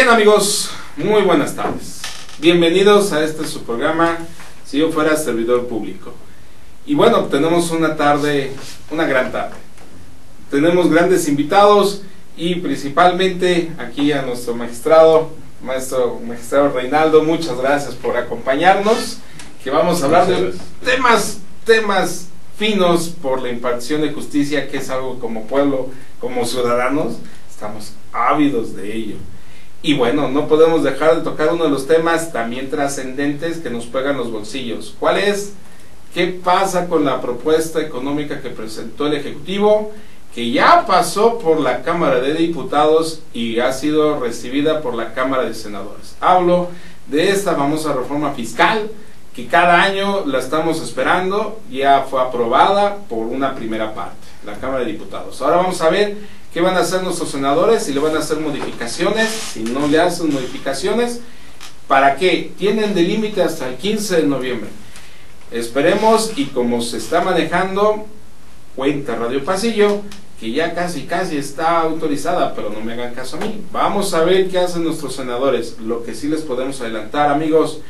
Bien, amigos, muy buenas tardes. Bienvenidos a este su programa, Si yo fuera servidor público. Y bueno, tenemos una gran tarde. Tenemos grandes invitados y principalmente aquí a nuestro maestro Reinaldo. Muchas gracias por acompañarnos, que vamos a hablar de temas finos por la impartición de justicia, que es algo como pueblo, como ciudadanos, estamos ávidos de ello. Y bueno, no podemos dejar de tocar uno de los temas también trascendentes que nos pegan los bolsillos. ¿Cuál es? ¿Qué pasa con la propuesta económica que presentó el Ejecutivo, que ya pasó por la Cámara de Diputados y ha sido recibida por la Cámara de Senadores? Hablo de esta famosa reforma fiscal, que cada año la estamos esperando. Ya fue aprobada por una primera parte, la Cámara de Diputados. Ahora vamos a ver qué van a hacer nuestros senadores, si le van a hacer modificaciones, si no le hacen modificaciones. ¿Para qué? Tienen de límite hasta el 15 de noviembre. Esperemos, y como se está manejando, cuenta Radio Pasillo, que ya casi está autorizada, pero no me hagan caso a mí. Vamos a ver qué hacen nuestros senadores. Lo que sí les podemos adelantar, amigos,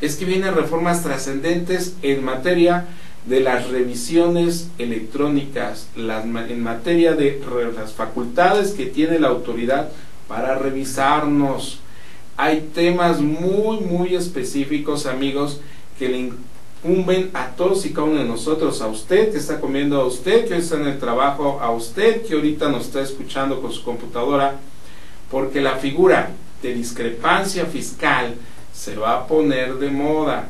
es que vienen reformas trascendentes en materia de las revisiones electrónicas, en materia de las facultades que tiene la autoridad para revisarnos. Hay temas muy específicos, amigos, que le incumben a todos y cada uno de nosotros, a usted que está comiendo, a usted que está en el trabajo, a usted que ahorita nos está escuchando con su computadora, porque la figura de discrepancia fiscal se va a poner de moda.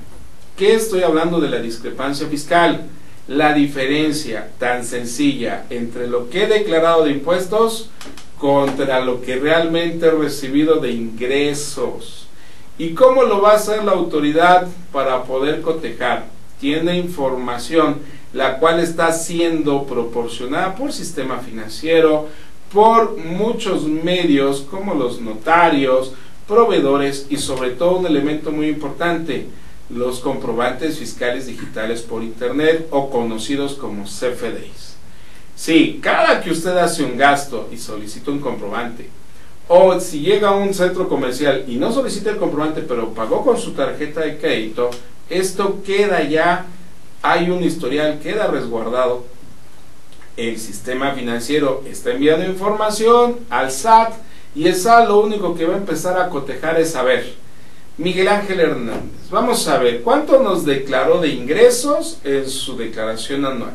¿Qué estoy hablando de la discrepancia fiscal? La diferencia tan sencilla entre lo que he declarado de impuestos contra lo que realmente he recibido de ingresos. ¿Y cómo lo va a hacer la autoridad para poder cotejar? Tiene información la cual está siendo proporcionada por sistema financiero, por muchos medios como los notarios, proveedores y sobre todo un elemento muy importante, los comprobantes fiscales digitales por internet, o conocidos como CFDIs. Sí, cada que usted hace un gasto y solicita un comprobante, o si llega a un centro comercial y no solicita el comprobante pero pagó con su tarjeta de crédito, esto queda ya, hay un historial, queda resguardado. El sistema financiero está enviando información al SAT, y el SAT lo único que va a empezar a cotejar es saber, Miguel Ángel Hernández, vamos a ver cuánto nos declaró de ingresos en su declaración anual,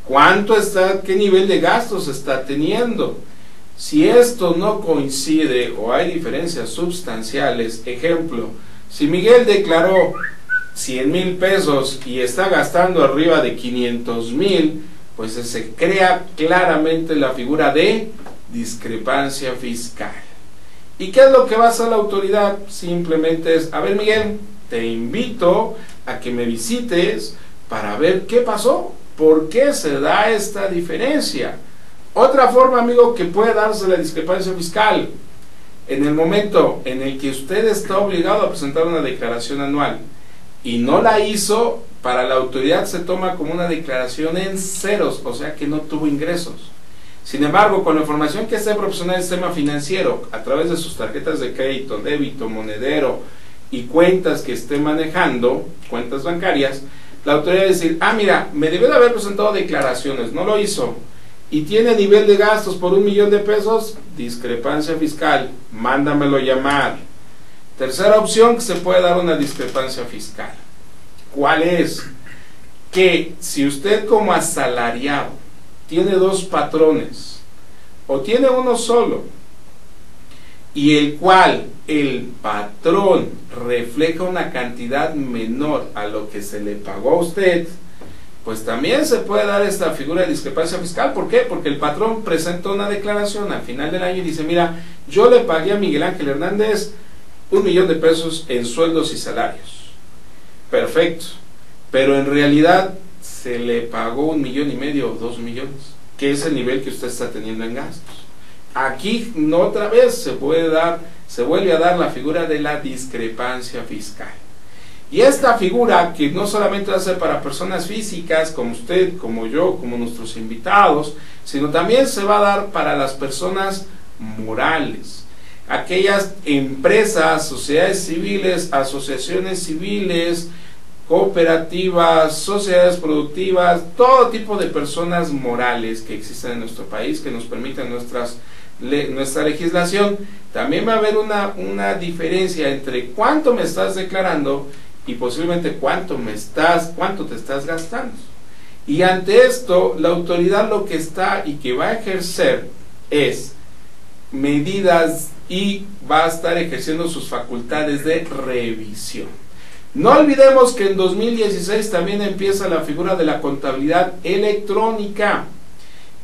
cuánto está, qué nivel de gastos está teniendo. Si esto no coincide o hay diferencias sustanciales, ejemplo, si Miguel declaró 100,000 pesos y está gastando arriba de 500,000, pues se crea claramente la figura de discrepancia fiscal. ¿Y qué es lo que va a hacer la autoridad? Simplemente es, a ver, Miguel, te invito a que me visites para ver qué pasó, por qué se da esta diferencia. Otra forma, amigo, que puede darse la discrepancia fiscal, en el momento en el que usted está obligado a presentar una declaración anual y no la hizo, para la autoridad se toma como una declaración en ceros, o sea que no tuvo ingresos. Sin embargo, con la información que esté proporcionando el sistema financiero a través de sus tarjetas de crédito, débito, monedero y cuentas que esté manejando, cuentas bancarias, la autoridad va a decir, ah, mira, me debió de haber presentado declaraciones, no lo hizo, y tiene nivel de gastos por 1,000,000 de pesos, discrepancia fiscal, mándamelo llamar. Tercera opción que se puede dar una discrepancia fiscal. ¿Cuál es? Que si usted como asalariado tiene dos patrones o tiene uno solo, y el cual el patrón refleja una cantidad menor a lo que se le pagó a usted, pues también se puede dar esta figura de discrepancia fiscal. ¿Por qué? Porque el patrón presenta una declaración al final del año y dice, mira, yo le pagué a Miguel Ángel Hernández 1,000,000 de pesos en sueldos y salarios. Perfecto. Pero en realidad se le pagó 1,500,000 o 2 millones, que es el nivel que usted está teniendo en gastos. Aquí no, otra vez se vuelve a dar la figura de la discrepancia fiscal. Y esta figura, que no solamente va a ser para personas físicas como usted, como yo, como nuestros invitados, sino también se va a dar para las personas morales. aquellas empresas, sociedades civiles, asociaciones civiles, cooperativas, sociedades productivas, todo tipo de personas morales que existen en nuestro país, que nos permiten nuestra legislación. También va a haber una diferencia entre cuánto me estás declarando y posiblemente cuánto te estás gastando. Y ante esto, la autoridad lo que está y que va a ejercer es medidas y va a estar ejerciendo sus facultades de revisión. No olvidemos que en 2016 también empieza la figura de la contabilidad electrónica.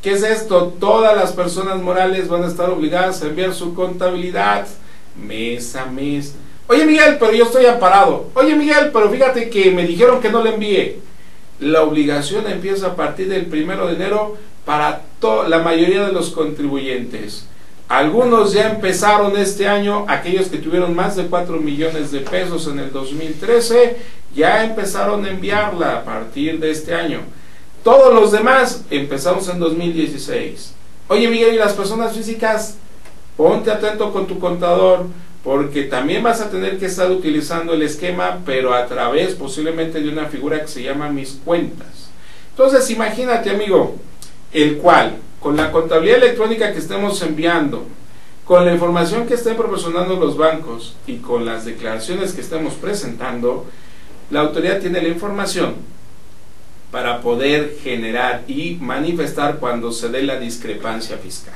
¿Qué es esto? Todas las personas morales van a estar obligadas a enviar su contabilidad mes a mes. Oye Miguel, pero yo estoy amparado. Oye Miguel, pero fíjate que me dijeron que no le envíe. La obligación empieza a partir del 1 de enero para la mayoría de los contribuyentes. Algunos ya empezaron este año, aquellos que tuvieron más de 4 millones de pesos en el 2013, ya empezaron a enviarla a partir de este año. Todos los demás empezamos en 2016. Oye Miguel, ¿y las personas físicas? Ponte atento con tu contador, porque también vas a tener que estar utilizando el esquema, pero a través posiblemente de una figura que se llama Mis Cuentas. Entonces imagínate, amigo, el cual con la contabilidad electrónica que estemos enviando, con la información que estén proporcionando los bancos y con las declaraciones que estemos presentando, la autoridad tiene la información para poder generar y manifestar cuando se dé la discrepancia fiscal.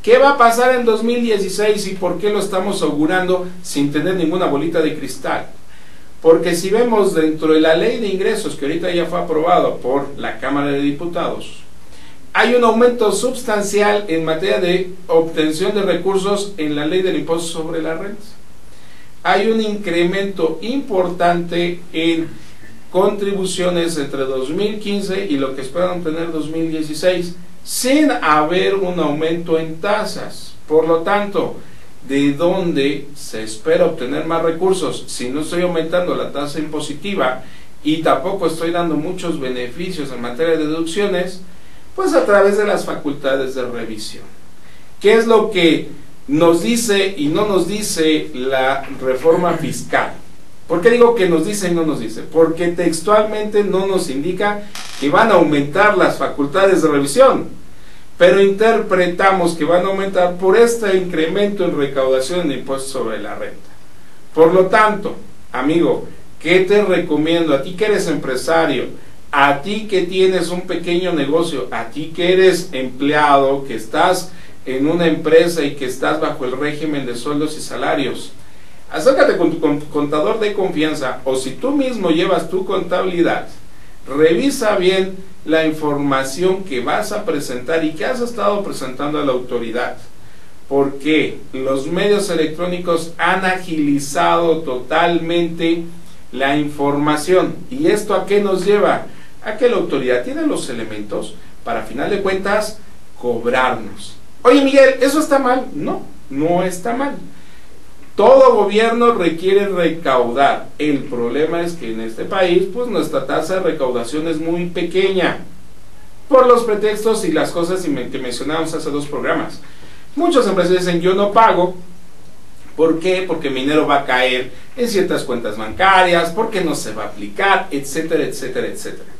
¿Qué va a pasar en 2016 y por qué lo estamos augurando sin tener ninguna bolita de cristal? Porque si vemos dentro de la ley de ingresos que ahorita ya fue aprobado por la Cámara de Diputados, hay un aumento sustancial en materia de obtención de recursos en la ley del impuesto sobre la renta. Hay un incremento importante en contribuciones entre 2015 y lo que esperan tener 2016, sin haber un aumento en tasas. Por lo tanto, ¿de dónde se espera obtener más recursos si no estoy aumentando la tasa impositiva y tampoco estoy dando muchos beneficios en materia de deducciones? Pues a través de las facultades de revisión. ¿Qué es lo que nos dice y no nos dice la reforma fiscal? ¿Por qué digo que nos dice y no nos dice? Porque textualmente no nos indica que van a aumentar las facultades de revisión, pero interpretamos que van a aumentar por este incremento en recaudación de impuestos sobre la renta. Por lo tanto, amigo, ¿qué te recomiendo? A ti que eres empresario, a ti que tienes un pequeño negocio, a ti que eres empleado, que estás en una empresa y que estás bajo el régimen de sueldos y salarios, acércate con tu contador de confianza, o si tú mismo llevas tu contabilidad, revisa bien la información que vas a presentar y que has estado presentando a la autoridad, porque los medios electrónicos han agilizado totalmente la información. ¿Y esto a qué nos lleva? A que la autoridad tiene los elementos para, a final de cuentas, cobrarnos. Oye Miguel, ¿eso está mal? No, no está mal. Todo gobierno requiere recaudar. El problema es que en este país, pues nuestra tasa de recaudación es muy pequeña, por los pretextos y las cosas que mencionamos hace 2 programas. Muchos empresarios dicen, yo no pago. ¿Por qué? Porque mi dinero va a caer en ciertas cuentas bancarias, porque no se va a aplicar, etcétera, etcétera, etcétera.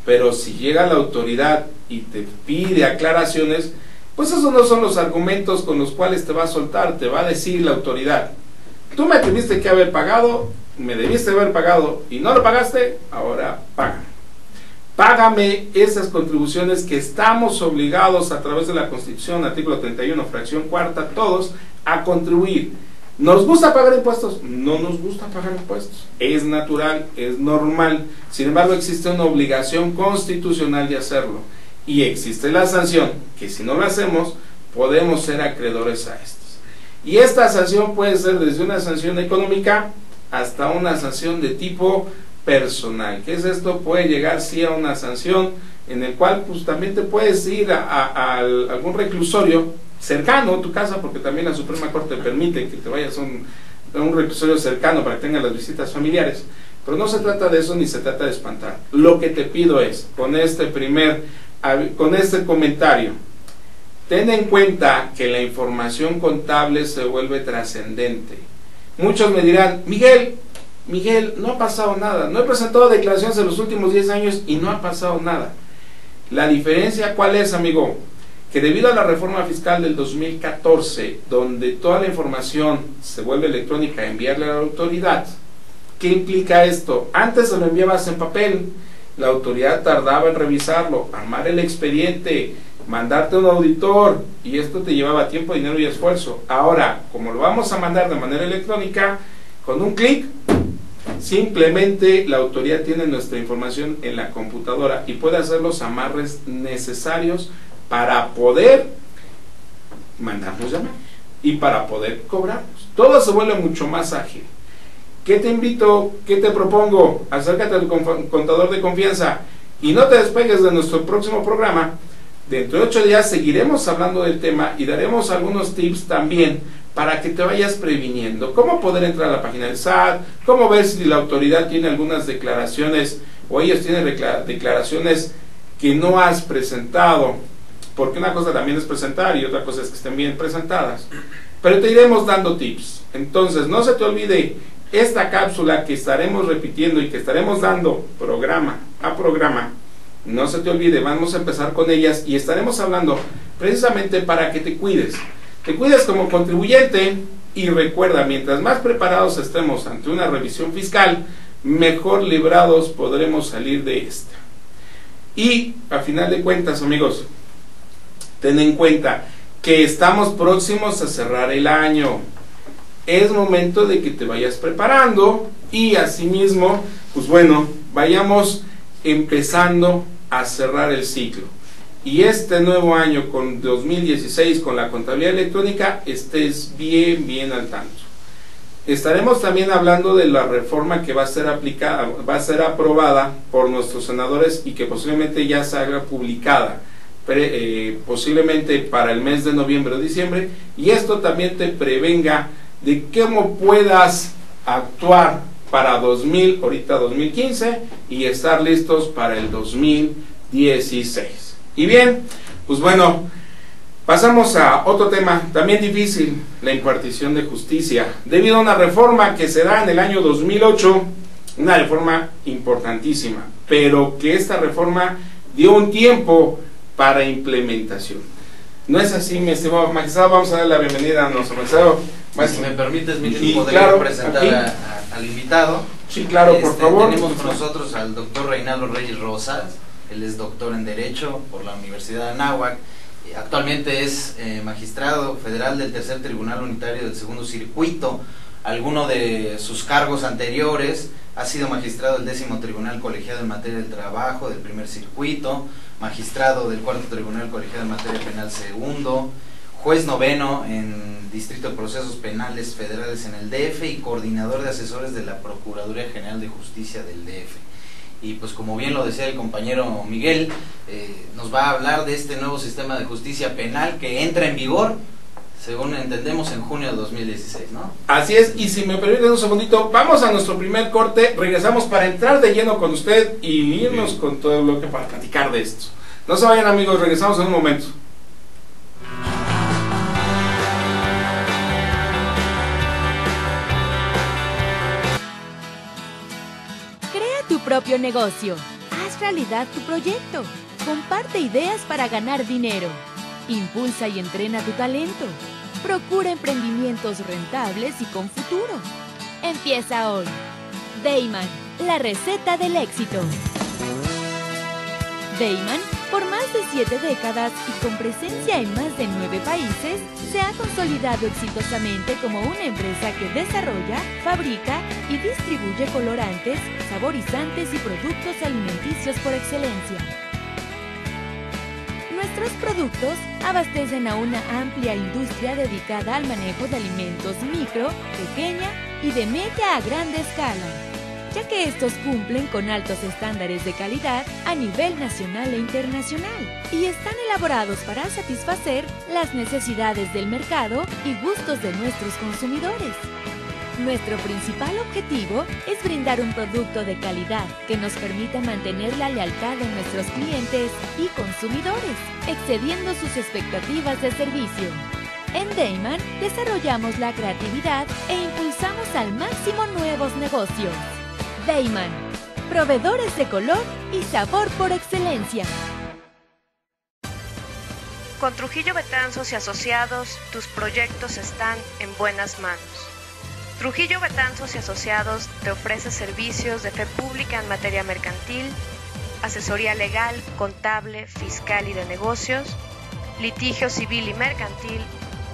Pero si llega la autoridad y te pide aclaraciones, pues esos no son los argumentos con los cuales te va a soltar. Te va a decir la autoridad, tú me tuviste que haber pagado, me debiste haber pagado y no lo pagaste, ahora págame. Págame esas contribuciones que estamos obligados a través de la Constitución, artículo 31, fracción cuarta, todos a contribuir. ¿Nos gusta pagar impuestos? No nos gusta pagar impuestos. Es natural, es normal. Sin embargo, existe una obligación constitucional de hacerlo. Y existe la sanción, que si no lo hacemos, podemos ser acreedores a estos. Y esta sanción puede ser desde una sanción económica hasta una sanción de tipo personal. ¿Qué es esto? Puede llegar sí a una sanción en el cual pues también te puedes ir a algún reclusorio cercano a tu casa, porque también la Suprema Corte permite que te vayas a un reclusorio cercano para que tengas las visitas familiares. Pero no se trata de eso ni se trata de espantar. Lo que te pido es, con este comentario, Ten en cuenta que la información contable se vuelve trascendente. Muchos me dirán, Miguel, no ha pasado nada, no he presentado declaraciones en los últimos 10 años y no ha pasado nada. La diferencia, ¿cuál es, amigo? Que debido a la reforma fiscal del 2014, donde toda la información se vuelve electrónica, enviarle a la autoridad, ¿qué implica esto? Antes se lo enviabas en papel, la autoridad tardaba en revisarlo, armar el expediente, mandarte a un auditor, y esto te llevaba tiempo, dinero y esfuerzo. Ahora, como lo vamos a mandar de manera electrónica, con un clic, simplemente la autoridad tiene nuestra información en la computadora y puede hacer los amarres necesarios para poder mandarnos llamar y para poder cobrarnos. Todo se vuelve mucho más ágil. ¿Qué te invito? ¿Qué te propongo? Acércate a tu contador de confianza y no te despegues de nuestro próximo programa. Dentro de 8 días seguiremos hablando del tema y daremos algunos tips también para que te vayas previniendo. Cómo poder entrar a la página del SAT, cómo ver si la autoridad tiene algunas declaraciones o ellos tienen declaraciones que no has presentado, porque una cosa también es presentar y otra cosa es que estén bien presentadas. Pero te iremos dando tips. Entonces, no se te olvide esta cápsula que estaremos repitiendo y que estaremos dando programa a programa. No se te olvide, vamos a empezar con ellas y estaremos hablando precisamente para que te cuides. Te cuides como contribuyente y recuerda, mientras más preparados estemos ante una revisión fiscal, mejor librados podremos salir de esta. Y a final de cuentas, amigos, ten en cuenta que estamos próximos a cerrar el año. Es momento de que te vayas preparando y asimismo, pues bueno, vayamos empezando a cerrar el ciclo. Y este nuevo año, con 2016, con la contabilidad electrónica, estés bien al tanto. Estaremos también hablando de la reforma que va a ser aplicada, va a ser aprobada por nuestros senadores y que posiblemente ya se haga publicada, posiblemente para el mes de noviembre o diciembre, y esto también te prevenga de cómo puedas actuar para ahorita 2015 y estar listos para el 2016. Y bien, pues bueno, pasamos a otro tema también difícil, la impartición de justicia. Debido a una reforma que se da en el año 2008, una reforma importantísima, pero que esta reforma dio un tiempo para implementación. ¿No es así, mi estimado magistrado? Vamos a dar la bienvenida a nuestro magistrado. Si me permites, Miguel, podría presentar al invitado. Sí, claro, por favor. Tenemos con nosotros al doctor Reinaldo Reyes Rosas. Él es doctor en Derecho por la Universidad de Anáhuac. Actualmente es magistrado federal del Tercer Tribunal Unitario del Segundo Circuito. Alguno de sus cargos anteriores ha sido magistrado del 10º Tribunal Colegiado en Materia del Trabajo del Primer Circuito, magistrado del 4º Tribunal Colegiado en Materia Penal Segundo, juez noveno en Distrito de Procesos Penales Federales en el DF y coordinador de asesores de la Procuraduría General de Justicia del DF. Y pues como bien lo decía el compañero Miguel, nos va a hablar de este nuevo sistema de justicia penal que entra en vigor, según entendemos, en junio de 2016, ¿no? Así es, y si me permiten un segundito, vamos a nuestro primer corte, regresamos para entrar de lleno con usted y irnos con todo lo que para platicar de esto. No se vayan, amigos, regresamos en un momento. Tu propio negocio. Haz realidad tu proyecto. Comparte ideas para ganar dinero. Impulsa y entrena tu talento. Procura emprendimientos rentables y con futuro. Empieza hoy. Dayman, la receta del éxito. Dayman, por más de 7 décadas y con presencia en más de 9 países, se ha consolidado exitosamente como una empresa que desarrolla, fabrica y distribuye colorantes, saborizantes y productos alimenticios por excelencia. Nuestros productos abastecen a una amplia industria dedicada al manejo de alimentos micro, pequeña y de media a grande escala, ya que estos cumplen con altos estándares de calidad a nivel nacional e internacional y están elaborados para satisfacer las necesidades del mercado y gustos de nuestros consumidores. Nuestro principal objetivo es brindar un producto de calidad que nos permita mantener la lealtad de nuestros clientes y consumidores, excediendo sus expectativas de servicio. En Dayman desarrollamos la creatividad e impulsamos al máximo nuevos negocios. Dayman, proveedores de color y sabor por excelencia. Con Trujillo Betanzos y Asociados, tus proyectos están en buenas manos. Trujillo Betanzos y Asociados te ofrece servicios de fe pública en materia mercantil, asesoría legal, contable, fiscal y de negocios, litigio civil y mercantil,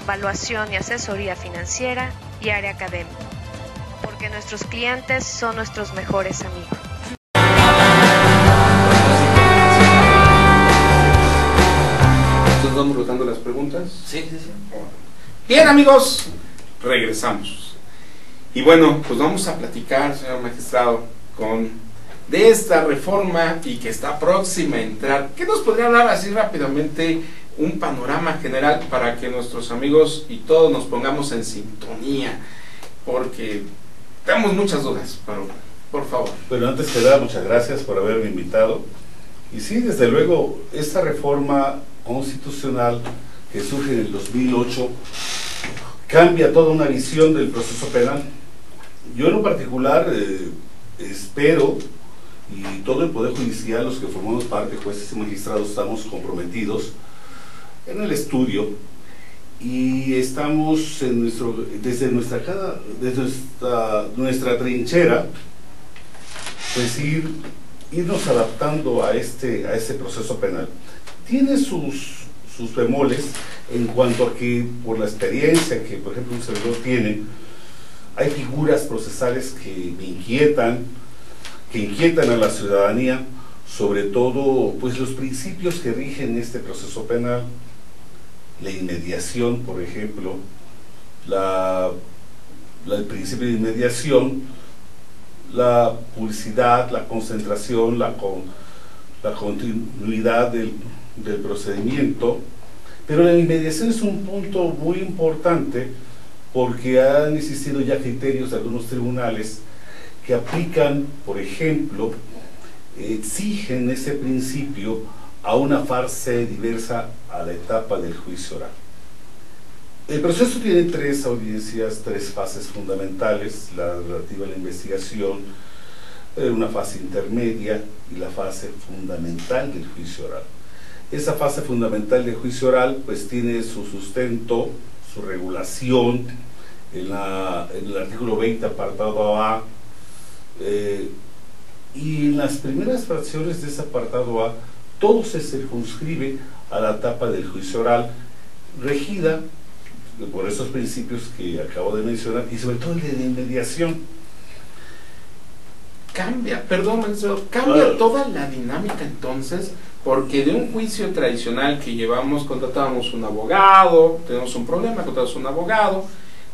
evaluación y asesoría financiera y área académica. Porque nuestros clientes son nuestros mejores amigos. Entonces vamos rotando las preguntas. Sí. Bien, amigos, regresamos. Y bueno, pues vamos a platicar, señor magistrado, de esta reforma y que está próxima a entrar. ¿Qué nos podría hablar así rápidamente, un panorama general para que nuestros amigos y todos nos pongamos en sintonía? Porque tenemos muchas dudas, pero por favor. Bueno, antes que nada, muchas gracias por haberme invitado. Y sí, desde luego, esta reforma constitucional que surge en el 2008 cambia toda una visión del proceso penal. Yo en lo particular espero, y todo el Poder Judicial, los que formamos parte, jueces y magistrados, estamos comprometidos en el estudio y estamos desde nuestra trinchera, pues irnos adaptando a este proceso penal. Tiene sus bemoles en cuanto a que, por la experiencia que por ejemplo un servidor tiene, hay figuras procesales que inquietan a la ciudadanía, sobre todo pues los principios que rigen este proceso penal, la inmediación, por ejemplo, el principio de inmediación, la publicidad, la concentración, la continuidad del procedimiento. Pero la inmediación es un punto muy importante porque han existido ya criterios de algunos tribunales que aplican, por ejemplo, exigen ese principio a una fase diversa a la etapa del juicio oral. El proceso tiene tres audiencias, tres fases fundamentales: la relativa a la investigación, una fase intermedia y la fase fundamental del juicio oral. Esa fase fundamental del juicio oral pues tiene su sustento, su regulación en el artículo 20, apartado A, y en las primeras fracciones de ese apartado A todo se circunscribe a la etapa del juicio oral, regida por esos principios que acabo de mencionar, y sobre todo el de inmediación. Cambia toda la dinámica entonces, porque de un juicio tradicional que llevamos, contratábamos un abogado, tenemos un problema, contratamos un abogado,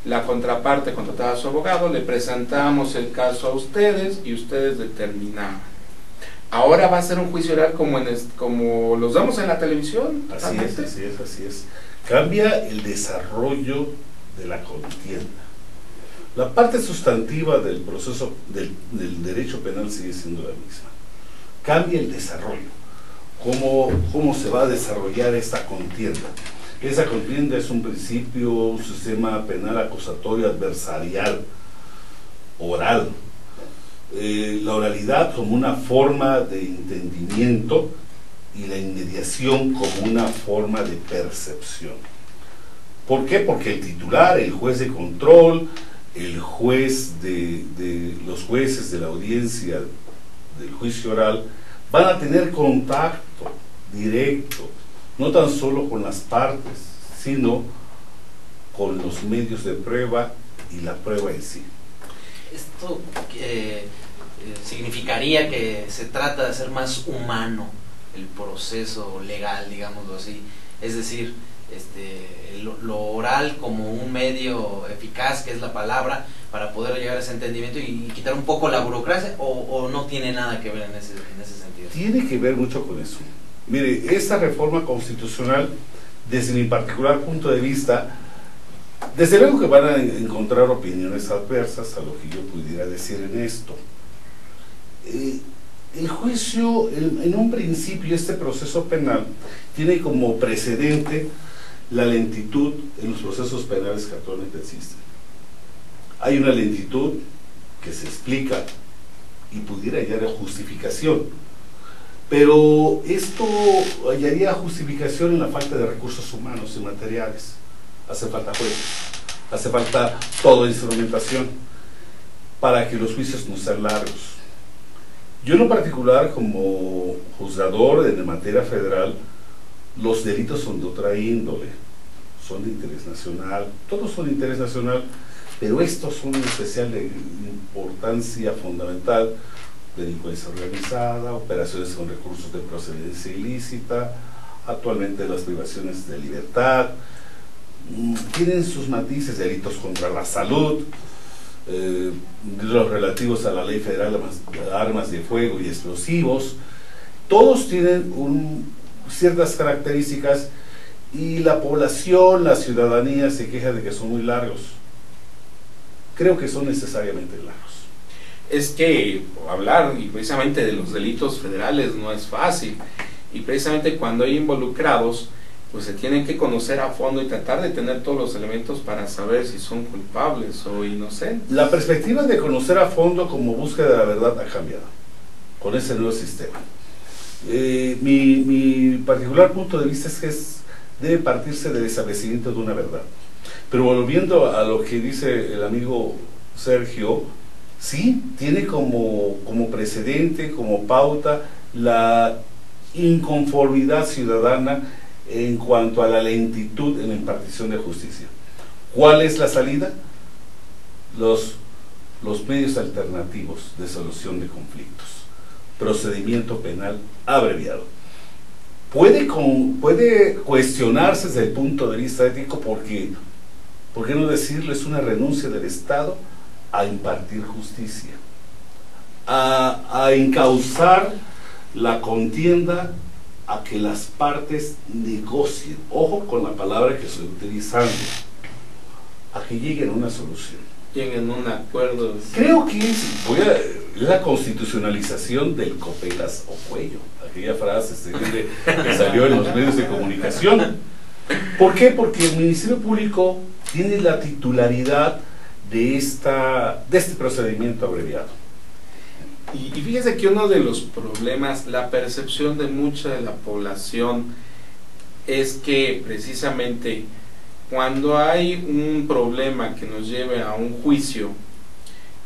la contraparte contrataba a su abogado, le presentamos el caso a ustedes y ustedes determinaban. Ahora va a ser un juicio oral como los damos en la televisión. Así es. Cambia el desarrollo de la contienda. La parte sustantiva del proceso del derecho penal sigue siendo la misma. Cambia el desarrollo. ¿Cómo se va a desarrollar esta contienda? Esa contienda es un principio, un sistema penal acusatorio adversarial, oral. La oralidad como una forma de entendimiento y la inmediación como una forma de percepción. ¿Por qué? Porque el titular, el juez de control, el juez los jueces de la audiencia del juicio oral van a tener contacto directo, no tan solo con las partes, sino con los medios de prueba y la prueba en sí. Esto significaría que se trata de hacer más humano el proceso legal, digámoslo así, es decir, lo oral como un medio eficaz, que es la palabra, para poder llegar a ese entendimiento y quitar un poco la burocracia, o no tiene nada que ver en ese sentido. Tiene que ver mucho con eso. Mire, esta reforma constitucional, desde mi particular punto de vista, Desde luego que van a encontrar opiniones adversas a lo que yo pudiera decir en esto. El juicio, en un principio, este proceso penal tiene como precedente la lentitud en los procesos penales que actualmente existen. Hay una lentitud que se explica y pudiera hallar justificación, pero esto hallaría justificación en la falta de recursos humanos y materiales. Hace falta jueces, hace falta toda instrumentación para que los juicios no sean largos. Yo en lo particular, como juzgador en materia federal, los delitos son de otra índole, son de interés nacional, todos son de interés nacional, pero estos son de especial de importancia fundamental: delincuencia organizada, operaciones con recursos de procedencia ilícita, actualmente las privaciones de libertad, tienen sus matices, delitos contra la salud, los relativos a la Ley Federal de Armas de Fuego y Explosivos. Todos tienen ciertas características y la población, la ciudadanía se queja de que son muy largos. Creo que son necesariamente largos. Es que hablar y precisamente de los delitos federales no es fácil, y precisamente cuando hay involucrados, pues se tienen que conocer a fondo y tratar de tener todos los elementos para saber si son culpables o inocentes. La perspectiva de conocer a fondo como búsqueda de la verdad ha cambiado con ese nuevo sistema. Mi particular punto de vista es que debe partirse del establecimiento de una verdad. Pero volviendo a lo que dice el amigo Sergio, sí, tiene como precedente, como pauta, la inconformidad ciudadana en cuanto a la lentitud en la impartición de justicia. ¿Cuál es la salida? Los medios alternativos de solución de conflictos. Procedimiento penal abreviado. Puede cuestionarse desde el punto de vista ético porque, ¿por qué no decirlo? Es una renuncia del Estado a impartir justicia, a encauzar la contienda, a que las partes negocien, ojo con la palabra que estoy utilizando, a que lleguen a una solución. Lleguen a un acuerdo. Creo que es la constitucionalización del copelas o cuello, aquella frase que salió en los medios de comunicación. ¿Por qué? Porque el Ministerio Público tiene la titularidad de este procedimiento abreviado. Y fíjese que uno de los problemas, la percepción de mucha de la población, es que precisamente cuando hay un problema que nos lleve a un juicio,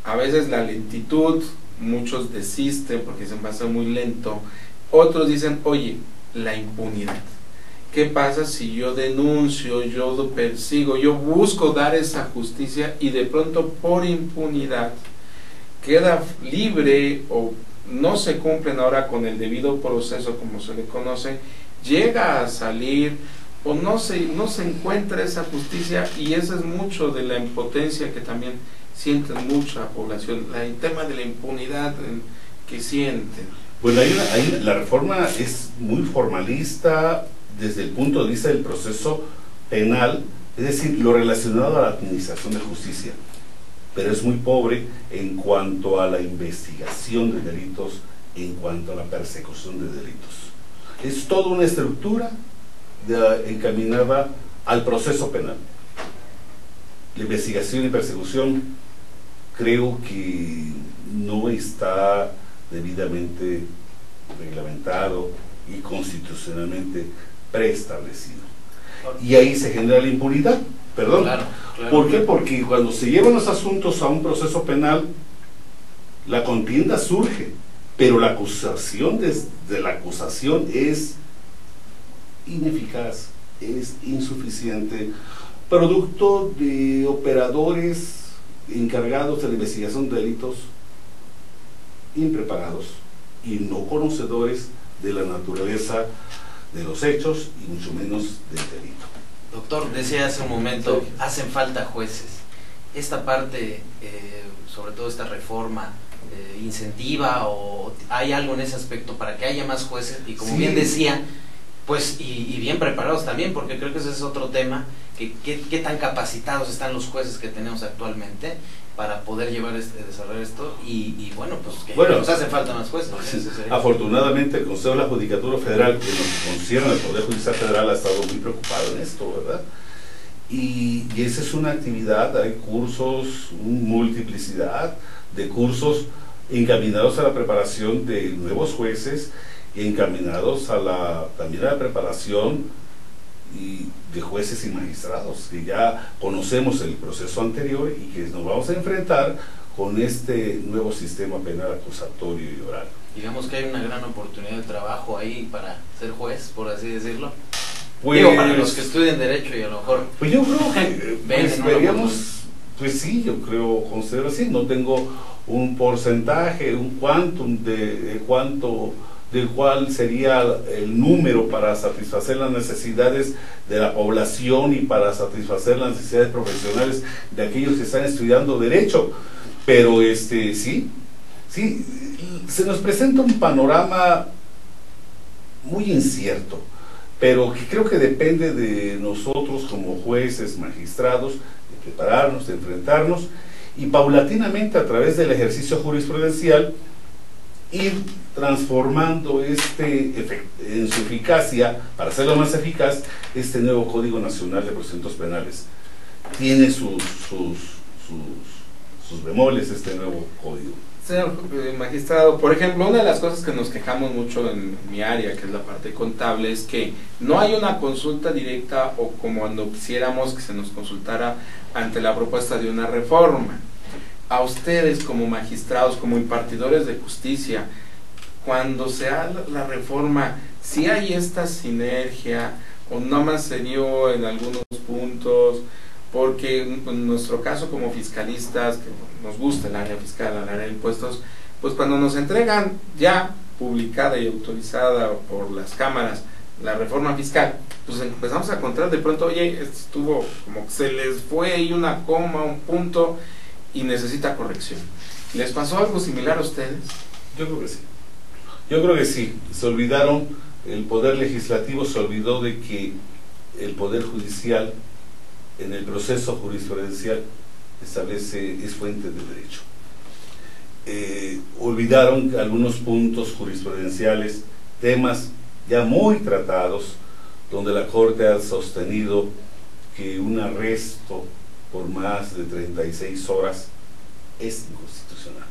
a veces la lentitud, muchos desisten porque se pasa muy lento, otros dicen, oye, la impunidad. ¿Qué pasa si yo denuncio, yo persigo, yo busco dar esa justicia y de pronto por impunidad queda libre o no se cumplen ahora con el debido proceso como se le conoce, llega a salir o no se encuentra esa justicia? Y eso es mucho de la impotencia que también sienten mucha población, el tema de la impunidad que sienten. Bueno, la reforma es muy formalista desde el punto de vista del proceso penal, es decir, lo relacionado a la administración de justicia, pero es muy pobre en cuanto a la investigación de delitos, en cuanto a la persecución de delitos. Es toda una estructura encaminada al proceso penal. La investigación y persecución creo que no está debidamente reglamentado y constitucionalmente preestablecido. Y ahí se genera la impunidad. Perdón. Claro. ¿Por qué? Porque cuando se llevan los asuntos a un proceso penal, la contienda surge, pero la acusación desde la acusación es ineficaz, es insuficiente, producto de operadores encargados de la investigación de delitos impreparados y no conocedores de la naturaleza de los hechos y mucho menos del delito. Doctor, decía hace un momento, hacen falta jueces. Esta parte, sobre todo esta reforma, incentiva o hay algo en ese aspecto para que haya más jueces y como Sí. bien decía, Pues y bien preparados también, porque creo que ese es otro tema, qué tan capacitados están los jueces que tenemos actualmente para poder desarrollar esto, y bueno, pues que nos hacen falta más jueces. Afortunadamente el Consejo de la Judicatura Federal, que nos concierne al Poder Judicial Federal, ha estado muy preocupado en esto, ¿verdad? Y esa es una actividad, hay cursos, multiplicidad de cursos encaminados a la preparación de nuevos jueces y encaminados también a la preparación de jueces y magistrados, que ya conocemos el proceso anterior y que nos vamos a enfrentar con este nuevo sistema penal acusatorio y oral. Digamos que hay una gran oportunidad de trabajo ahí para ser juez, por así decirlo. Pues, digo, para los que estudian Derecho y a lo mejor... Pues yo creo que pues sí, yo creo, considero así, no tengo un porcentaje, un quantum de cuál sería el número para satisfacer las necesidades de la población y para satisfacer las necesidades profesionales de aquellos que están estudiando Derecho, pero sí, se nos presenta un panorama muy incierto, pero que creo que depende de nosotros como jueces, magistrados, de prepararnos, de enfrentarnos y paulatinamente a través del ejercicio jurisprudencial ir transformando en su eficacia, para hacerlo más eficaz, este nuevo Código Nacional de Procedimientos Penales. Tiene sus bemoles este nuevo código. Señor magistrado, por ejemplo, una de las cosas que nos quejamos mucho en mi área, que es la parte contable, es que no hay una consulta directa o como cuando quisiéramos que se nos consultara ante la propuesta de una reforma. A ustedes como magistrados, como impartidores de justicia, cuando se haga la reforma, ¿sí hay esta sinergia o no más se dio en algunos puntos? Porque en nuestro caso como fiscalistas, que nos gusta el área fiscal, el área de impuestos, pues cuando nos entregan ya publicada y autorizada por las cámaras la reforma fiscal, pues empezamos a encontrar de pronto, oye, estuvo como que se les fue ahí una coma, un punto y necesita corrección. ¿Les pasó algo similar a ustedes? Yo creo que sí. Yo creo que sí. Se olvidaron, el Poder Legislativo se olvidó de que el Poder Judicial en el proceso jurisprudencial es fuente de derecho. Olvidaron algunos puntos jurisprudenciales, temas ya muy tratados, donde la Corte ha sostenido que un arresto por más de 36 horas es inconstitucional.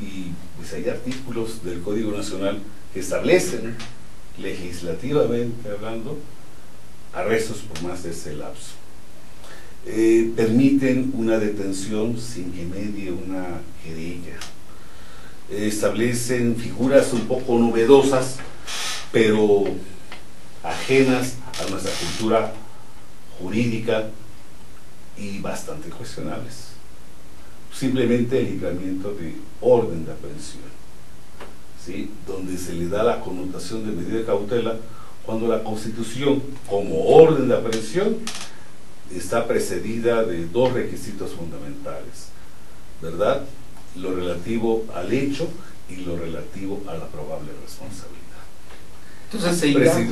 Y pues hay artículos del Código Nacional que establecen, legislativamente hablando, arrestos por más de ese lapso. Permiten una detención sin que medie una querella. Establecen figuras un poco novedosas, pero ajenas a nuestra cultura jurídica y bastante cuestionables. Simplemente el libramiento de orden de aprehensión, ¿sí? Donde se le da la connotación de medida de cautela cuando la Constitución, como orden de aprehensión, está precedida de dos requisitos fundamentales, ¿verdad? Lo relativo al hecho y lo relativo a la probable responsabilidad. Entonces se irá y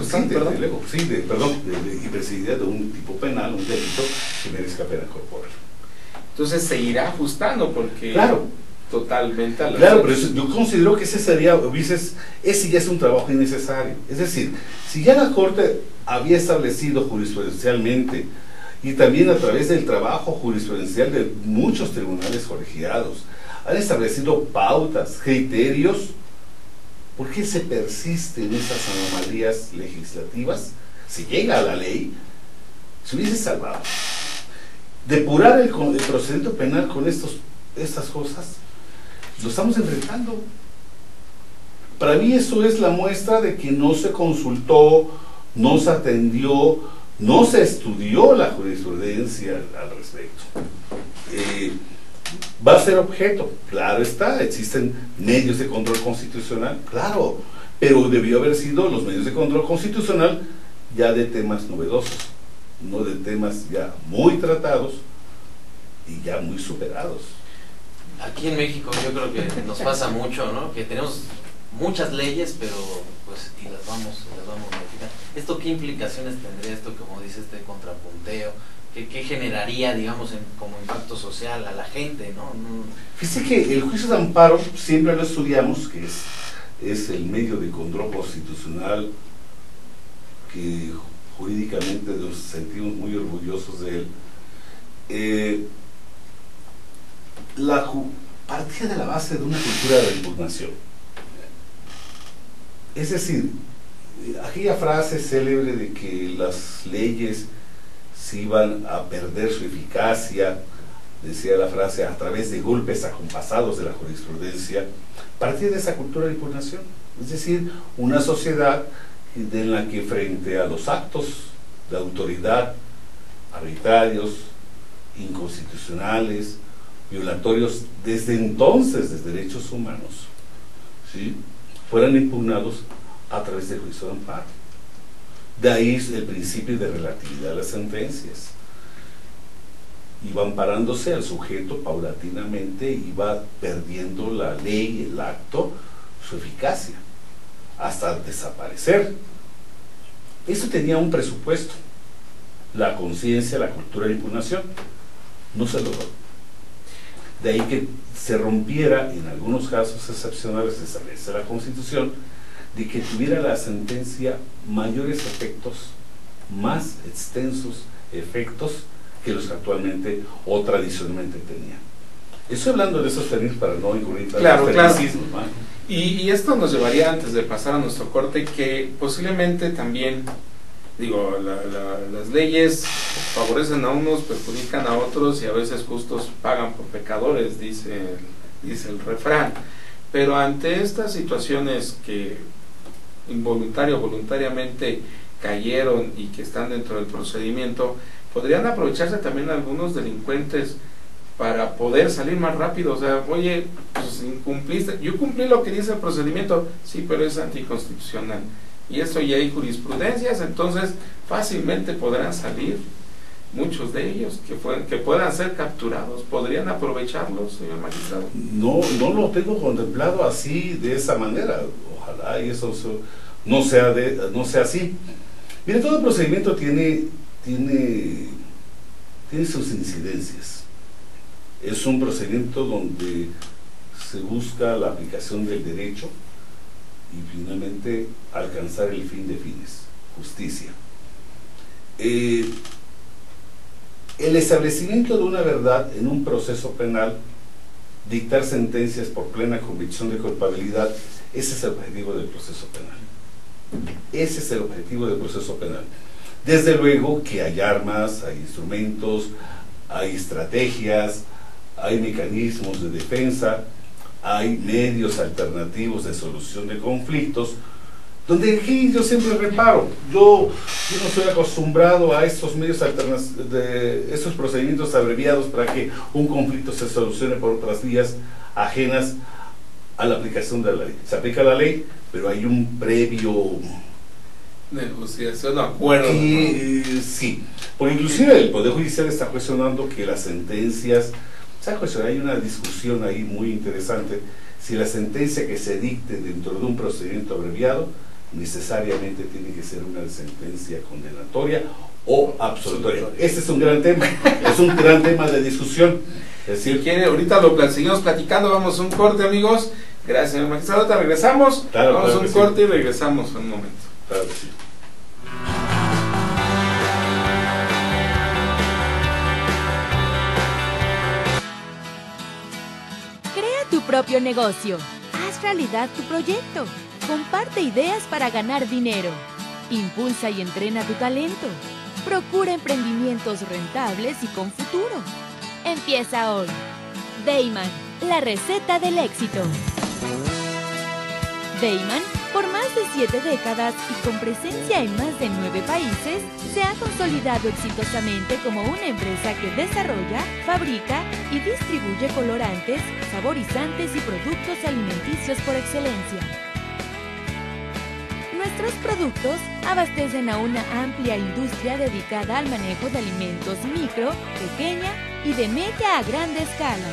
presidida de un tipo penal, un delito que merezca pena corporal. Entonces se irá ajustando porque claro, totalmente a la claro, pero yo considero que ese ya es un trabajo innecesario. Es decir, si ya la Corte había establecido jurisprudencialmente y también a través del trabajo jurisprudencial de muchos tribunales colegiados han establecido pautas, criterios, ¿por qué se persiste en esas anomalías legislativas? Si llega a la ley, se hubiese salvado. Depurar el procedimiento penal con estas cosas, lo estamos enfrentando. Para mí eso es la muestra de que no se consultó, no se atendió, no se estudió la jurisprudencia al respecto. Va a ser objeto, claro está, existen medios de control constitucional, claro, pero debió haber sido los medios de control constitucional ya de temas novedosos, no de temas ya muy tratados y ya muy superados. Aquí en México yo creo que nos pasa mucho, ¿no? Que tenemos muchas leyes, pero pues y las vamos a modificar. ¿Esto qué implicaciones tendría, esto como dice este contrapunteo? ¿Qué generaría, digamos, como impacto social a la gente, ¿no? Fíjese que el juicio de amparo siempre lo estudiamos, que es el medio de control constitucional que jurídicamente nos sentimos muy orgullosos de él. Partía de la base de una cultura de la impugnación. Es decir, aquella frase célebre de que las leyes se iban a perder su eficacia, decía la frase, a través de golpes acompasados de la jurisprudencia, partía de esa cultura de impugnación. Es decir, una sociedad en la que frente a los actos de autoridad arbitrarios, inconstitucionales, violatorios desde entonces de derechos humanos, ¿sí?, fueran impugnados a través del juicio de amparo. De ahí el principio de relatividad de las sentencias. Iba amparándose al sujeto paulatinamente, iba perdiendo la ley, el acto, su eficacia, hasta desaparecer. Eso tenía un presupuesto, la conciencia, la cultura de impugnación. No se logró. De ahí que se rompiera, en algunos casos excepcionales, se establece la Constitución, de que tuviera la sentencia mayores efectos, más extensos efectos que los que actualmente o tradicionalmente tenían. Estoy hablando de esos términos para no incurrir en claro, tecnicismos, ¿no? Y esto nos llevaría, antes de pasar a nuestro corte, que posiblemente también, digo, las leyes favorecen a unos, perjudican a otros, y a veces justos pagan por pecadores, dice el refrán. Pero ante estas situaciones que involuntario o voluntariamente cayeron y que están dentro del procedimiento, podrían aprovecharse también algunos delincuentes para poder salir más rápido. O sea, oye, pues incumpliste, yo cumplí lo que dice el procedimiento, sí, pero es anticonstitucional, y eso ya hay jurisprudencias, entonces fácilmente podrán salir muchos de ellos que puedan ser capturados. ¿Podrían aprovecharlos, señor magistrado? No lo tengo contemplado así, de esa manera. Ojalá y eso no sea así. Mire, todo procedimiento tiene sus incidencias. Es un procedimiento donde se busca la aplicación del derecho y finalmente alcanzar el fin de fines, justicia. El establecimiento de una verdad en un proceso penal, dictar sentencias por plena convicción de culpabilidad, ese es el objetivo del proceso penal. Ese es el objetivo del proceso penal. Desde luego que hay armas, hay instrumentos, hay estrategias, hay mecanismos de defensa, hay medios alternativos de solución de conflictos, donde aquí yo siempre reparo, yo no estoy acostumbrado a estos medios alternativos, de estos procedimientos abreviados para que un conflicto se solucione por otras vías ajenas a la aplicación de la ley. Se aplica la ley, pero hay un previo negociación o acuerdo. Sí, porque inclusive el Poder Judicial está cuestionando que las sentencias, hay una discusión ahí muy interesante, si la sentencia que se dicte dentro de un procedimiento abreviado necesariamente tiene que ser una sentencia condenatoria o absolutoria. Este es un gran tema, es un gran tema de discusión. Es decir, si quiere, ahorita seguimos platicando, vamos a un corte, amigos. Gracias, señor magistrado. Ahorita regresamos, vamos a un corte y regresamos en un momento. Claro que sí. Crea tu propio negocio. Haz realidad tu proyecto. Comparte ideas para ganar dinero. Impulsa y entrena tu talento. Procura emprendimientos rentables y con futuro. Empieza hoy. Dayman, la receta del éxito. Dayman, por más de 7 décadas y con presencia en más de 9 países, se ha consolidado exitosamente como una empresa que desarrolla, fabrica y distribuye colorantes, saborizantes y productos alimenticios por excelencia. Nuestros productos abastecen a una amplia industria dedicada al manejo de alimentos micro, pequeña y de media a grande escala.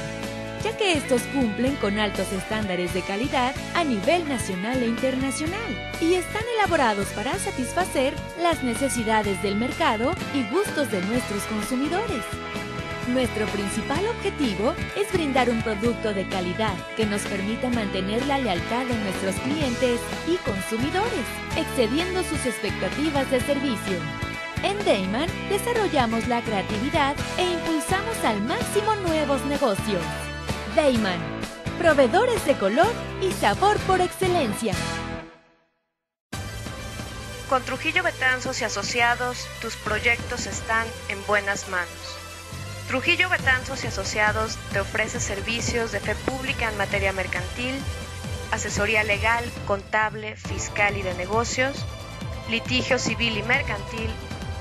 ya que estos cumplen con altos estándares de calidad a nivel nacional e internacional y están elaborados para satisfacer las necesidades del mercado y gustos de nuestros consumidores. Nuestro principal objetivo es brindar un producto de calidad que nos permita mantener la lealtad de nuestros clientes y consumidores, excediendo sus expectativas de servicio. En Deiman desarrollamos la creatividad e impulsamos al máximo nuevos negocios. Deiman, proveedores de color y sabor por excelencia. Con Trujillo Betanzos y Asociados, tus proyectos están en buenas manos. Trujillo Betanzos y Asociados te ofrece servicios de fe pública en materia mercantil, asesoría legal, contable, fiscal y de negocios, litigio civil y mercantil,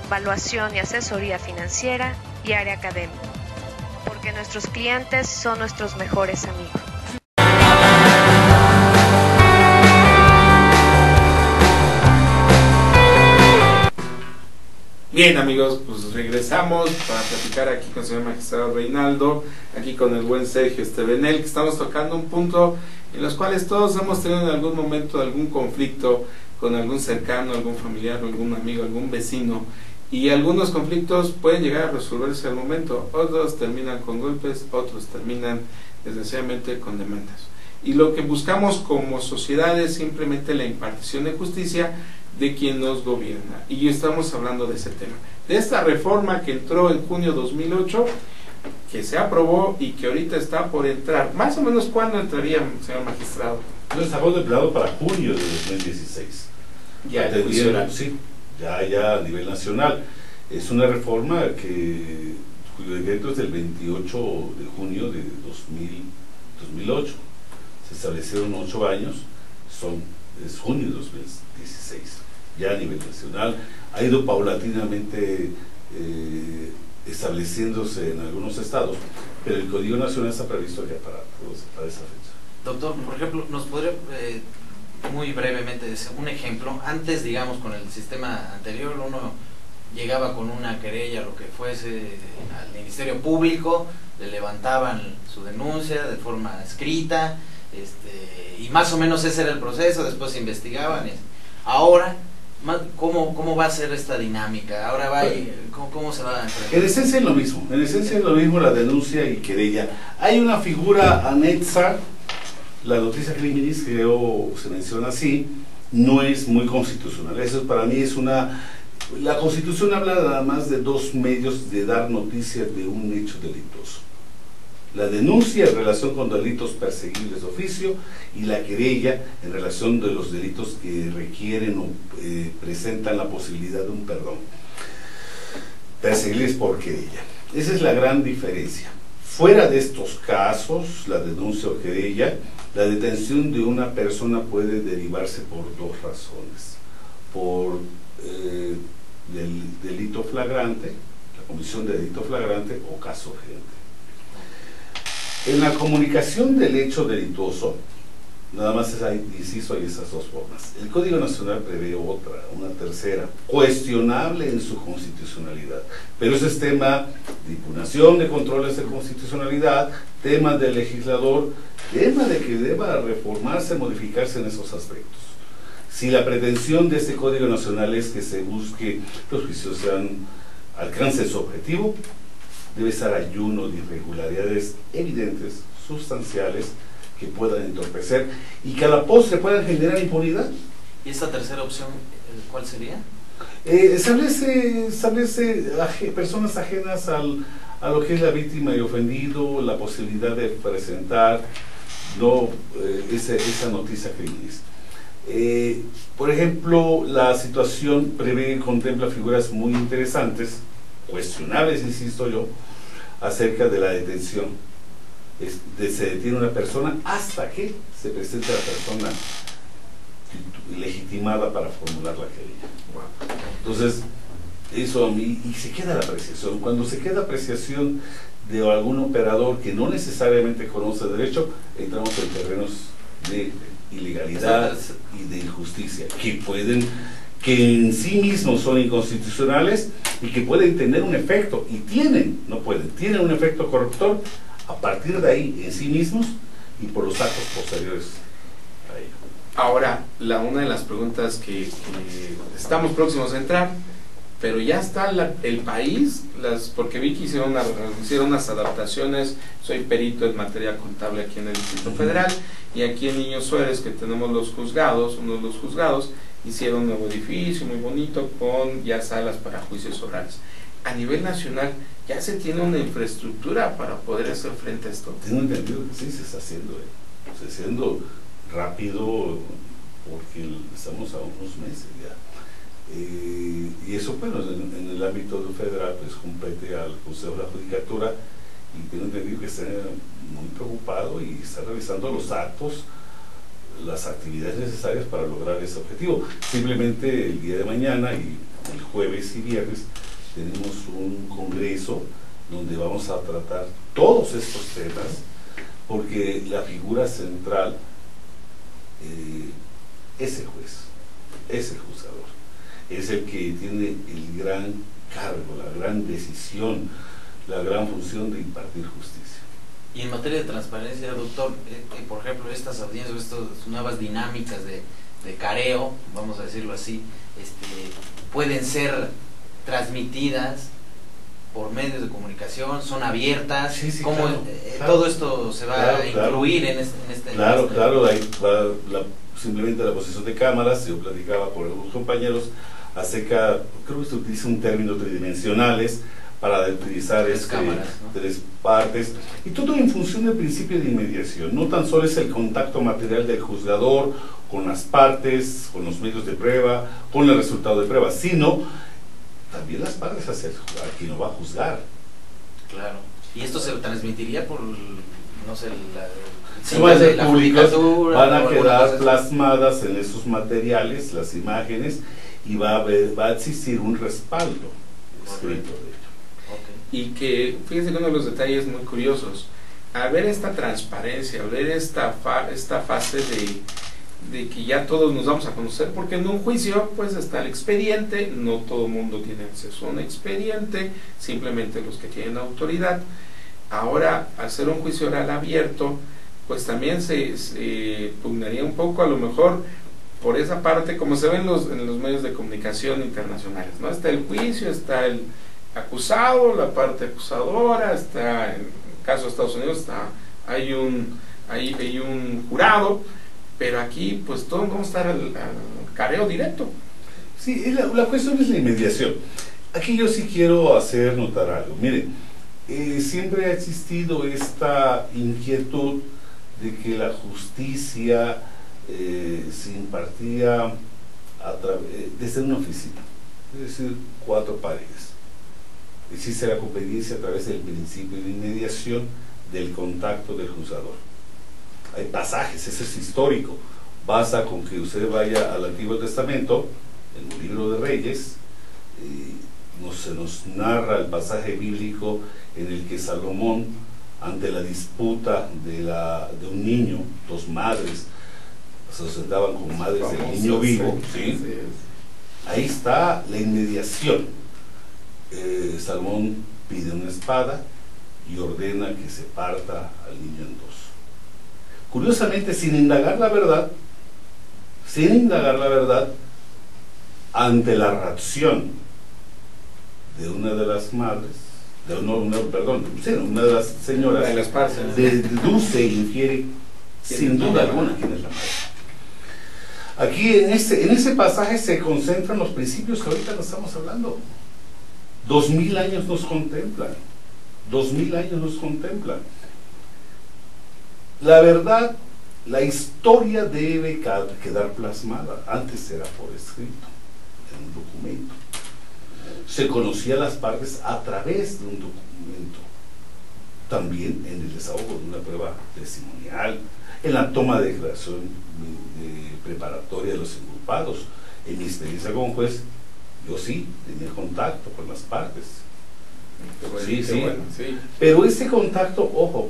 evaluación y asesoría financiera y área académica, porque nuestros clientes son nuestros mejores amigos. Bien, amigos, pues regresamos para platicar aquí con el señor magistrado Reinaldo, aquí con el buen Sergio Estevenel, que estamos tocando un punto en los cuales todos hemos tenido en algún momento algún conflicto con algún cercano, algún familiar, algún amigo, algún vecino, y algunos conflictos pueden llegar a resolverse al momento, otros terminan con golpes, otros terminan desgraciadamente con demandas. Y lo que buscamos como sociedad es simplemente la impartición de justicia de quien nos gobierna, y estamos hablando de ese tema, de esta reforma que entró en junio de 2008, que se aprobó y que ahorita está por entrar. Más o menos, ¿cuándo entraría, señor magistrado? Está contemplado para junio de 2016. Ya, sí, ya a nivel nacional. Es una reforma cuyo decreto es del 28 de junio de 2008. Se establecieron 8 años, es junio de 2016, ya a nivel nacional. Ha ido paulatinamente estableciéndose en algunos estados, pero el Código Nacional está previsto ya para esa fecha. Doctor, por ejemplo, ¿nos podría muy brevemente decir un ejemplo? Antes, digamos, con el sistema anterior, uno llegaba con una querella, lo que fuese, al Ministerio Público, le levantaban su denuncia de forma escrita, y más o menos ese era el proceso, después se investigaban. Ahora, ¿cómo va a ser esta dinámica? Ahora ¿cómo se va a enfrentar? En esencia es lo mismo, la denuncia y querella. Hay una figura anexa, la noticia criminis, creo se menciona así, no es muy constitucional. Eso para mí es la Constitución habla nada más de 2 medios de dar noticia de un hecho delitoso: la denuncia en relación con delitos perseguibles de oficio y la querella en relación de los delitos que requieren o presentan la posibilidad de un perdón. Perseguibles por querella. Esa es la gran diferencia. Fuera de estos casos, la denuncia o querella, la detención de una persona puede derivarse por 2 razones: por del delito flagrante, la comisión de delito flagrante, o caso urgente. En la comunicación del hecho delituoso, nada más hay esas 2 formas. El Código Nacional prevé una tercera, cuestionable en su constitucionalidad, pero ese es tema de impugnación de controles de constitucionalidad, tema del legislador, tema de que deba reformarse, modificarse en esos aspectos. Si la pretensión de este Código Nacional es que se busque los juicios alcancen su objetivo, debe estar ayuno de irregularidades evidentes, sustanciales, que puedan entorpecer y que a la postre puedan generar impunidad. ¿Y esta tercera opción, cuál sería? Establece personas ajenas a lo que es la víctima y ofendido, la posibilidad de presentar esa noticia criminis. Por ejemplo, la situación contempla figuras muy interesantes, cuestionables, insisto yo, acerca de la detención. Se detiene una persona hasta que se presente la persona legitimada para formular la querella. Entonces, eso a mí, y se queda la apreciación. Cuando se queda apreciación de algún operador que no necesariamente conoce derecho, entramos en terrenos de ilegalidad y de injusticia, que en sí mismos son inconstitucionales y que pueden tener un efecto, y tienen un efecto corruptor a partir de ahí en sí mismos y por los actos posteriores a ello. Ahora, una de las preguntas que estamos próximos a entrar, pero ya está el país, porque vi que hicieron unas adaptaciones. Soy perito en materia contable aquí en el Distrito Federal, y aquí en Niño Suárez, que tenemos los juzgados, uno de los juzgados, hicieron un nuevo edificio muy bonito con ya salas para juicios orales. A nivel nacional, ¿ya se tiene una infraestructura para poder hacer frente a esto? Tengo entendido que sí se está haciendo, se está haciendo rápido, porque estamos a unos meses ya. Y eso, bueno, en el ámbito federal, pues compete al Consejo de la Judicatura, y tengo entendido que está muy preocupado y está revisando los actos, las actividades necesarias para lograr ese objetivo. Simplemente el día de mañana y el jueves y viernes tenemos un congreso donde vamos a tratar todos estos temas, porque la figura central es el juez, es el juzgador, es el que tiene el gran cargo, la gran decisión, la gran función de impartir justicia. Y en materia de transparencia, doctor, por ejemplo, estas audiencias, estas nuevas dinámicas de careo, vamos a decirlo así, pueden ser transmitidas por medios de comunicación, son abiertas. Sí, ¿Cómo claro, todo esto se va a incluir en este? Claro, simplemente la posición de cámaras. Yo platicaba con algunos compañeros acerca, creo que se utiliza un término tridimensionales para utilizar cámaras, ¿no? 3 partes, y todo en función del principio de inmediación. No tan solo es el contacto material del juzgador con las partes, con los medios de prueba, con el resultado de prueba, sino también las partes hacia quien lo va a juzgar. Claro. ¿Y esto se transmitiría por, no sé, la judicatura? Van a quedar plasmadas en esos materiales las imágenes, y va a existir un respaldo escrito de ello. Y que, fíjense que uno de los detalles muy curiosos, al ver esta transparencia, al ver esta fase de que ya todos nos vamos a conocer, porque en un juicio pues está el expediente, no todo el mundo tiene acceso a un expediente, simplemente los que tienen autoridad. Ahora, al ser un juicio oral abierto, pues también se pugnaría un poco, a lo mejor, por esa parte, como se ve en los medios de comunicación internacionales, ¿no? Está el juicio, está el acusado, la parte acusadora, está, en el caso de Estados Unidos, hay un jurado, pero aquí pues todos vamos a estar al careo directo. Sí, la cuestión es la inmediación. Aquí yo sí quiero hacer notar algo. Miren, siempre ha existido esta inquietud de que la justicia se impartía desde una oficina, es decir, 4 paredes. Existe la conveniencia a través del principio de inmediación del contacto del juzgador. Hay pasajes, eso es histórico. Basta con que usted vaya al Antiguo Testamento, en el libro de Reyes, se nos narra el pasaje bíblico en el que Salomón, ante la disputa de un niño, 2 madres se sentaban como madres del niño vivo, ¿sí? Ahí está la inmediación. Salomón pide una espada y ordena que se parta al niño en 2. Curiosamente, sin indagar la verdad, ante la reacción de una de las madres, una de las señoras, de las partes, deduce e infiere sin duda alguna quién es la madre. Aquí en ese pasaje se concentran los principios que ahorita nos estamos hablando. 2000 años nos contemplan. 2000 años nos contemplan. La verdad, la historia debe quedar plasmada. Antes era por escrito, en un documento. Se conocía las partes a través de un documento. También en el desahogo de una prueba testimonial, en la toma de declaración preparatoria de los inculpados. En mi experiencia como juez, yo sí tenía contacto con las partes. Sí. Pero ese contacto, ojo,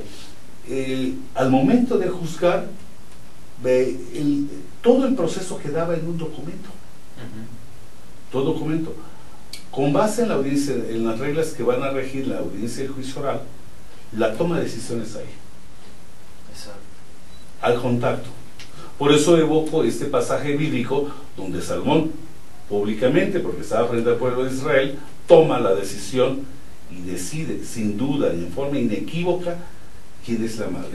al momento de juzgar, todo el proceso quedaba en un documento. Todo documento. Con base en la audiencia, en las reglas que van a regir la audiencia del juicio oral, la toma de decisiones ahí, Exacto. al contacto. Por eso evoco este pasaje bíblico donde Salomón, públicamente, porque estaba frente al pueblo de Israel, toma la decisión y decide, sin duda y en forma inequívoca, quién es la madre.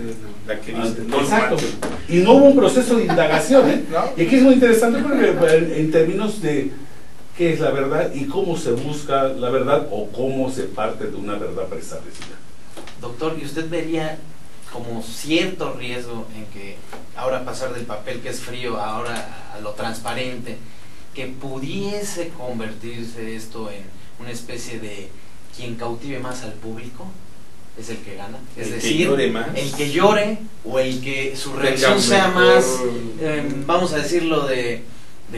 La que dice, no Exacto. maten. Y no hubo un proceso de indagación, ¿eh? ¿No? Y aquí es muy interesante porque en términos de qué es la verdad y cómo se busca la verdad o cómo se parte de una verdad preestablecida. Doctor, ¿y usted vería como cierto riesgo en que ahora pasar del papel que es frío ahora a lo transparente, que pudiese convertirse esto en una especie de quien cautive más al público es el que gana? Es El que decir, llore más. el que llore o el que su Tenga reacción sea mejor, más, vamos a decirlo, de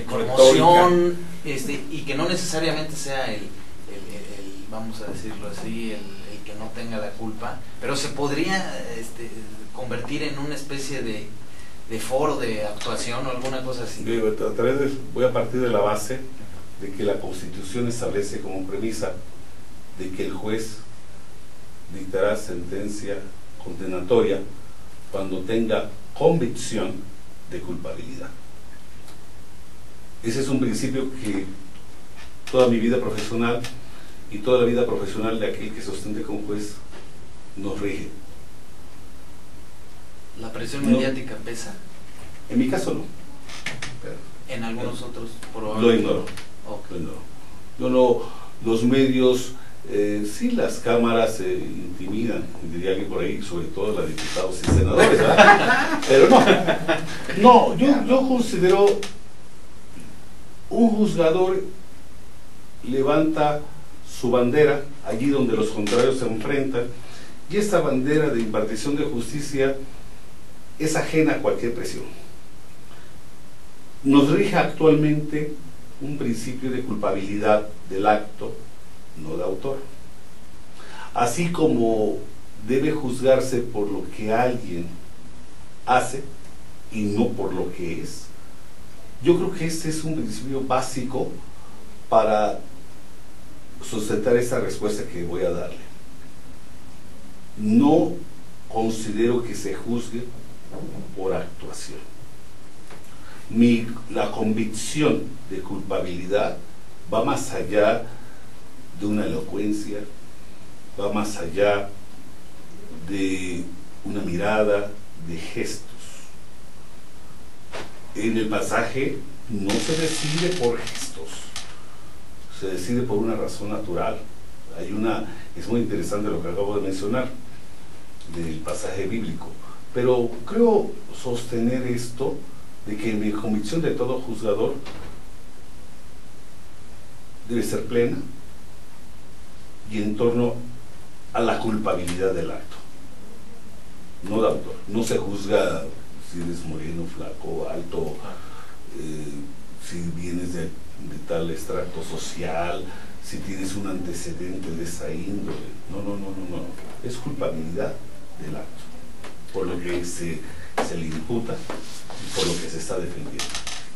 conmoción, y que no necesariamente sea el vamos a decirlo así, el que no tenga la culpa, pero se podría convertir en una especie de foro de actuación o alguna cosa así. Voy a partir de la base de que la Constitución establece como premisa de que el juez dictará sentencia condenatoria cuando tenga convicción de culpabilidad. Ese es un principio que toda mi vida profesional y toda la vida profesional de aquel que se ostente como juez nos rige. ¿La presión No. mediática pesa? En mi caso no. Pero En algunos otros lo probablemente. ignoro. Ok. Lo ignoro. Yo no, los medios, sí, las cámaras intimidan, diría alguien por ahí, sobre todo la diputados y senadores, ¿verdad? Pero no, yo considero un juzgador levanta su bandera allí donde los contrarios se enfrentan, y esta bandera de impartición de justicia es ajena a cualquier presión. Nos rige actualmente un principio de culpabilidad del acto, no de autor. Así como debe juzgarse por lo que alguien hace y no por lo que es, yo creo que este es un principio básico para sustentar esta respuesta que voy a darle. No considero que se juzgue por actuación. La convicción de culpabilidad va más allá de una elocuencia, va más allá de una mirada, de gestos. En el pasaje no se decide por gestos, se decide por una razón natural. Es muy interesante lo que acabo de mencionar del pasaje bíblico, pero creo sostener esto de que mi convicción de todo juzgador debe ser plena y en torno a la culpabilidad del acto, no de autor. No se juzga si eres moreno, flaco, alto, si vienes de tal extracto social, si tienes un antecedente de esa índole. No. Es culpabilidad del acto, por lo que se le imputa y por lo que se está defendiendo.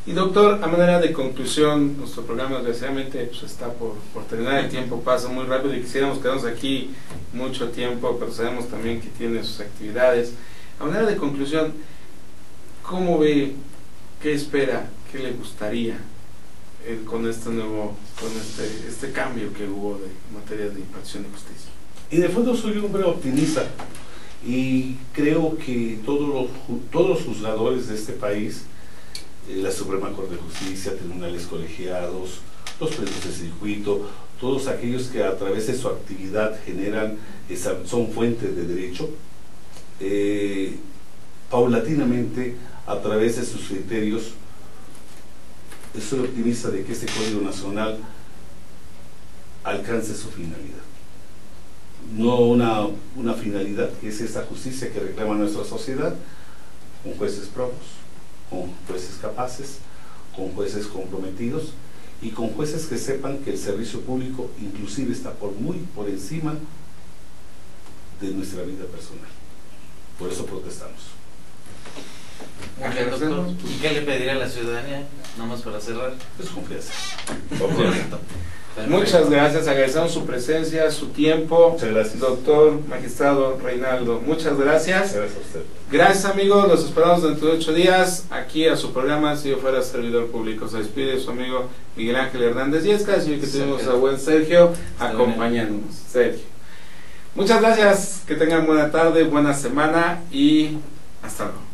Y doctor, a manera de conclusión, nuestro programa desgraciadamente pues, está por terminar, el tiempo pasa muy rápido y quisiéramos quedarnos aquí mucho tiempo, pero sabemos también que tiene sus actividades. A manera de conclusión, ¿cómo ve, qué espera, qué le gustaría con este nuevo, este cambio que hubo en materia de impartición de justicia? En el fondo soy un hombre optimista y creo que todos los juzgadores de este país, la Suprema Corte de Justicia, tribunales colegiados, los presos de circuito, todos aquellos que a través de su actividad son fuentes de derecho, paulatinamente, a través de sus criterios, estoy optimista de que este Código Nacional alcance su finalidad. No una finalidad que es esta justicia que reclama nuestra sociedad, con jueces probos, con jueces capaces, con jueces comprometidos y con jueces que sepan que el servicio público inclusive está muy por encima de nuestra vida personal. Por eso protestamos. Muy bien, doctor. ¿Y qué le pediría a la ciudadanía? Nomás para cerrar. Es confianza. Correcto. Perfecto. Muchas gracias, agradecemos su presencia, su tiempo. Muchas gracias. Doctor, magistrado Reinaldo, muchas gracias. Gracias a usted. Gracias, amigos, los esperamos dentro de 8 días aquí a su programa Si yo fuera servidor público. Se despide su amigo Miguel Ángel Hernández Yescas y que tuvimos a buen Sergio acompañándonos. Sergio. Muchas gracias, que tengan buena tarde, buena semana y hasta luego.